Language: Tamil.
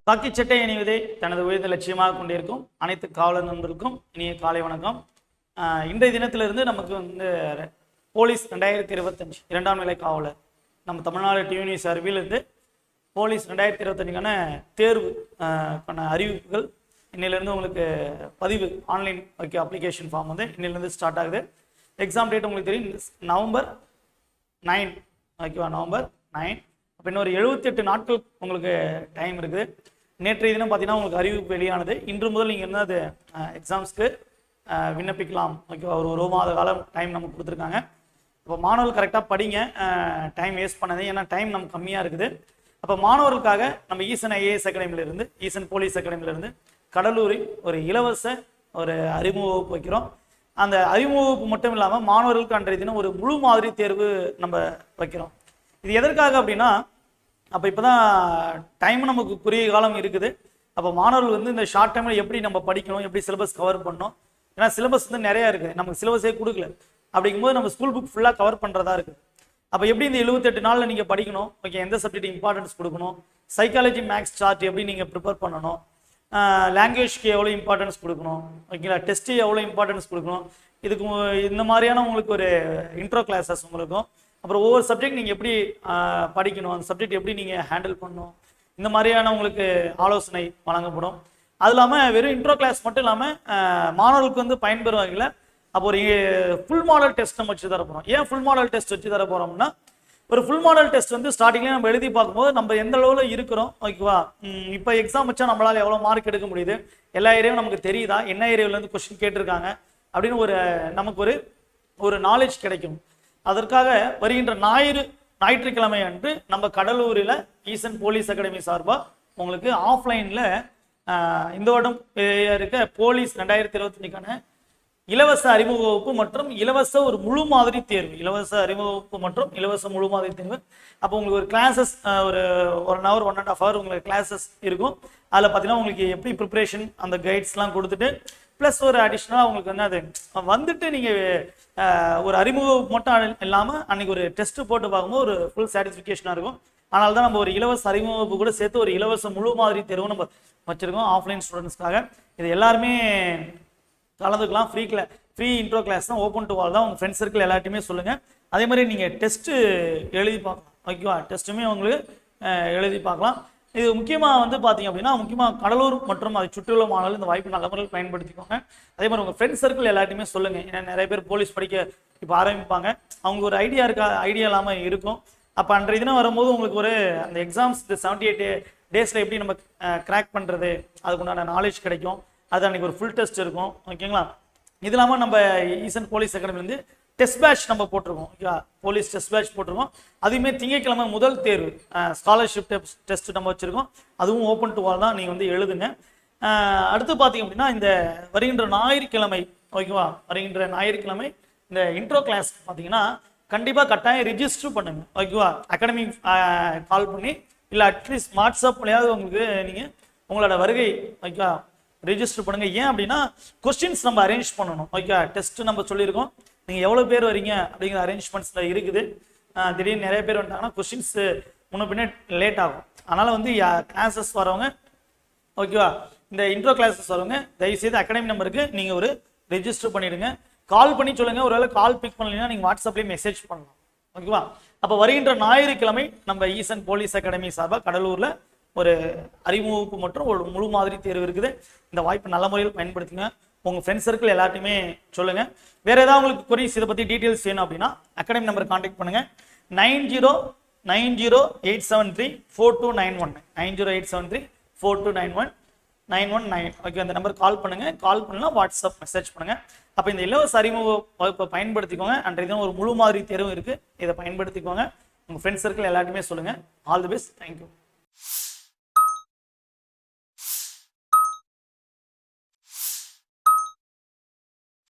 காக்கி சட்டை அணிவதை தனது உயர்ந்த லட்சியமாக கொண்டிருக்கும் அனைத்து காவலர் நண்பர்களுக்கும் இனிய காலை வணக்கம். இன்றைய தினத்திலிருந்து நமக்கு வந்து போலீஸ் 2025 இரண்டாம் நிலை காவலர் நம்ம தமிழ்நாடு டியூனி சார்பிலிருந்து போலீஸ் 2025க்கான தேர்வு அறிவிப்புகள் இன்னிலிருந்து உங்களுக்கு பதிவு ஆன்லைன் அப்ளிகேஷன் ஃபார்ம் வந்து இன்னிலிருந்து ஸ்டார்ட் ஆகுது. எக்ஸாம் டேட் உங்களுக்கு தெரியும், நவம்பர் 9 ஓகேவா, நவம்பர் 9. அப்போ இன்னொரு 78 நாட்கள் உங்களுக்கு டைம் இருக்குது. நேற்றைய தினம் பார்த்தீங்கன்னா உங்களுக்கு அறிவிப்பு வெளியானது. இன்று முதல் நீங்கள் என்ன அது எக்ஸாம்ஸ்க்கு விண்ணப்பிக்கலாம் ஓகேவா. ஒரு மாத காலம் டைம் நமக்கு கொடுத்துருக்காங்க. இப்போ மாணவர்கள் கரெக்டாக படிங்க, டைம் வேஸ்ட் பண்ணது, ஏன்னா டைம் நமக்கு கம்மியாக இருக்குது. அப்போ மாணவர்களுக்காக நம்ம ஈசன் ஐஏஎஸ் அகாடமியிலிருந்து, ஈசன் போலீஸ் அகாடமியிலிருந்து கடலூரில் ஒரு இலவச ஒரு அறிமுக வகுப்பு வைக்கிறோம். அந்த அறிமுக வகுப்பு மட்டும் இல்லாமல் மாணவர்களுக்கு அன்றைய தினம் ஒரு முழு மாதிரி தேர்வு நம்ம வைக்கிறோம். இது எதற்காக அப்படின்னா, அப்போ இப்போ தான் டைம் நமக்கு குறுகிய காலம் இருக்குது. அப்போ மாணவர்கள் வந்து இந்த ஷார்ட் டைமில் எப்படி நம்ம படிக்கணும், எப்படி சிலபஸ் கவர் பண்ணணும், ஏன்னா சிலபஸ் வந்து நிறையா இருக்குது, நமக்கு சிலபஸே கொடுக்கல. அப்படிங்கும்போது நம்ம ஸ்கூல் புக் ஃபுல்லாக கவர் பண்ணுறதா இருக்குது. அப்போ எப்படி இந்த 78 நாளில் நீங்கள் படிக்கணும், ஓகே, எந்த சப்ஜெக்ட் இம்பார்ட்டன்ஸ் கொடுக்கணும், சைக்காலஜி மேக்ஸ் சார்ட் எப்படி நீங்கள் ப்ரிப்பேர் பண்ணணும், லாங்குவேஜ்க்கு எவ்வளோ இம்பார்ட்டன்ஸ் கொடுக்கணும், ஓகேங்களா, டெஸ்ட்டு எவ்வளோ இம்பார்ட்டன்ஸ் கொடுக்கணும், இதுக்கு இந்த மாதிரியான உங்களுக்கு ஒரு இன்ட்ரோ கிளாஸஸ் உங்களுக்கும், அப்புறம் ஒவ்வொரு சப்ஜெக்ட் நீங்கள் எப்படி படிக்கணும், அந்த சப்ஜெக்ட் எப்படி நீங்கள் ஹேண்டில் பண்ணணும், இந்த மாதிரியான உங்களுக்கு ஆலோசனை வழங்கப்படும். அது இல்லாமல் வெறும் இன்ட்ரோ கிளாஸ் மட்டும் இல்லாமல் மாணவர்களுக்கு வந்து பயன்பெறும் வகையில் அப்போ ஒரு ஃபுல் மாடல் டெஸ்ட் நம்ம வச்சு தர போகிறோம். ஏன் ஃபுல் மாடல் டெஸ்ட் வச்சு தர போகிறோம்னா, ஒரு ஃபுல் மாடல் டெஸ்ட் வந்து ஸ்டார்டிங்லேயே நம்ம எழுதி பார்க்கும்போது நம்ம எந்த அளவில் இருக்கிறோம் ஓகேவா. இப்போ எக்ஸாம் வச்சா நம்மளால் எவ்வளோ மார்க் எடுக்க முடியுது, எல்லா ஏரியாவும் நமக்கு தெரியுதா, என்ன ஏரியாவிலேருந்து கொஸ்டின் கேட்டிருக்காங்க அப்படின்னு நமக்கு ஒரு நாலேஜ் கிடைக்கும். அதற்காக வருகின்ற ஞாயிற்றுக்கிழமை அன்று நம்ம கடலூரில் ஈசன் போலீஸ் அகாடமி சார்பாக உங்களுக்கு ஆஃப்லைனில் இந்த வருடம் இருக்க போலீஸ் 2025க்கான இலவச அறிமுக வகுப்பு மற்றும் இலவச ஒரு முழு மாதிரி தேர்வு, இலவச அறிமுக வகுப்பு மற்றும் இலவச முழு மாதிரி தேர்வு. அப்போ உங்களுக்கு ஒரு கிளாஸஸ் ஒரு 1 hour 1.5 hour உங்களுக்கு கிளாஸஸ் இருக்கும். அதில் பார்த்தீங்கன்னா உங்களுக்கு எப்படி ப்ரிப்பரேஷன் அந்த கைட்ஸ்லாம் கொடுத்துட்டு ப்ளஸ் ஒரு அடிஷ்னலாக உங்களுக்கு வந்து அது வந்துட்டு நீங்கள் ஒரு அறிமுகம் மட்டும் இல்லாமல் அன்றைக்கி ஒரு டெஸ்ட்டு போட்டு பார்க்கும்போது ஒரு ஃபுல் சாட்டிஸ்ஃபிகேஷனாக இருக்கும். அதனால தான் நம்ம ஒரு இலவச அறிமுக கூட சேர்த்து ஒரு இலவச முழு மாதிரி தேர்வு நம்ம வச்சுருக்கோம் ஆஃப்லைன் ஸ்டூடெண்ட்ஸ்க்காக. இது எல்லாருமே கலந்துக்கலாம். ஃப்ரீ இன்ட்ரோ கிளாஸ் தான், ஓப்பன் டு ஆல் தான். உங்கள் ஃப்ரெண்ட்ஸ் சர்க்கிள் எல்லாத்தையுமே சொல்லுங்கள். அதே மாதிரி நீங்கள் டெஸ்ட்டு எழுதி பார்க்கலாம் ஓகேவா, டெஸ்ட்டுமே உங்களுக்கு எழுதி பார்க்கலாம். இது முக்கியமாக வந்து பார்த்தீங்க அப்படின்னா, முக்கியமாக கடலூர் மற்றும் அதை சுற்றியுள்ள மாணவர்கள் இந்த வாய்ப்பு நல்ல முறையில் பயன்படுத்திக்கோங்க. அதே மாதிரி உங்கள் ஃப்ரெண்ட்ஸ் சர்க்கிள் எல்லாத்தையுமே சொல்லுங்கள். ஏன்னா நிறைய பேர் போலீஸ் படிக்க இப்போ ஆரம்பிப்பாங்க, அவங்க ஒரு ஐடியா இல்லாமல் இருக்கும். அப்போ அன்றைய தினம் வரும்போது உங்களுக்கு ஒரு அந்த எக்ஸாம்ஸ் 78 டேஸில் எப்படி நம்ம கிராக் பண்ணுறது, அதுக்குண்டான நாலேஜ் கிடைக்கும். அது அன்றைக்கி ஒரு ஃபுல் டெஸ்ட் இருக்கும் ஓகேங்களா. இது இல்லாமல் நம்ம ஈசன் போலீஸ் அகாடமிலேருந்து டெஸ்ட் பேட்ச் நம்ம போட்டிருக்கோம் ஓகேவா, போலீஸ் டெஸ்ட் பேட்ச் போட்டிருக்கோம். அதுவுமே திங்கட்கிழமை முதல் தேர்வு ஸ்காலர்ஷிப் டெஸ்ட் நம்ம வச்சுருக்கோம். அதுவும் ஓப்பன் டு ஆல் தான், நீங்கள் வந்து எழுதுங்க. அடுத்து பார்த்தீங்க அப்படின்னா, இந்த வருகின்ற ஞாயிற்றுக்கிழமை ஓகேவா, வருகின்ற ஞாயிற்றுக்கிழமை இந்த இன்ட்ரோ கிளாஸ் பார்த்தீங்கன்னா கண்டிப்பாக கட்டாயம் ரிஜிஸ்டர் பண்ணுங்க ஓகேவா. அகாடமி கால் பண்ணி இல்லை அட்லீஸ்ட் வாட்ஸ்அப்லையாவது உங்களுக்கு நீங்கள் உங்களோட வருகை ஓகேவா ரிஜிஸ்டர் பண்ணுங்கள். ஏன் அப்படின்னா கொஸ்டின்ஸ் நம்ம அரேஞ்ச் பண்ணணும் ஓகே. டெஸ்ட்டு நம்ம சொல்லியிருக்கோம், நீங்கள் எவ்வளோ பேர் வரீங்க அப்படிங்கிற அரேஞ்ச்மெண்ட்ஸில் இருக்குது. திடீர்னு நிறைய பேர் வந்துட்டாங்கன்னா கொஸ்டின்ஸ் முன்ன பின்னே லேட் ஆகும். அதனால் வந்து கிளாஸஸ் வரவங்க ஓகேவா, இந்த இன்ட்ரோ கிளாஸஸ் வரவங்க தயவுசெய்து அகாடமி நம்பருக்கு நீங்கள் ஒரு ரெஜிஸ்டர் பண்ணிவிடுங்க. கால் பண்ணி சொல்லுங்கள். ஒருவேளை கால் பிக் பண்ணலைன்னா நீங்கள் வாட்ஸ்அப்லேயே மெசேஜ் பண்ணலாம் ஓகேவா. அப்போ வருகின்ற ஞாயிற்றுக்கிழமை நம்ம ஈசன் போலீஸ் அகாடமி சார்பாக கடலூரில் ஒரு அறிமுக மற்றும் ஒரு முழு மாதிரி தேர்வு இருக்குது. இந்த வாய்ப்பு நல்ல முறையில் பயன்படுத்துங்க. உங்கள் ஃப்ரெண்ட்ஸ் சர்க்கிள் எல்லாத்தையுமே சொல்லுங்கள். வேறு ஏதாவது உங்களுக்கு குரீஸ் இதை பற்றி டீட்டெயில்ஸ் வேணும் அப்படின்னா அகாடமி நம்பர் கான்டாக்ட் பண்ணுங்கள். 9098734291 9098734291 ஓகே. அந்த நம்பர் கால் பண்ணுங்கள். கால் பண்ணலாம், வாட்ஸ்அப் மெசேஜ் பண்ணுங்கள். அப்போ இந்த இலவச அறிமுக வகுப்பை பயன்படுத்திக்கோங்க. அன்றைய தினம் ஒரு முழு மாதிரி தேர்வும் இருக்குது, இதை பயன்படுத்திக்கோங்க. உங்கள் ஃப்ரெண்ட்ஸ் சர்க்கிள் எல்லாத்தையுமே சொல்லுங்கள். All the best. தேங்க்யூ.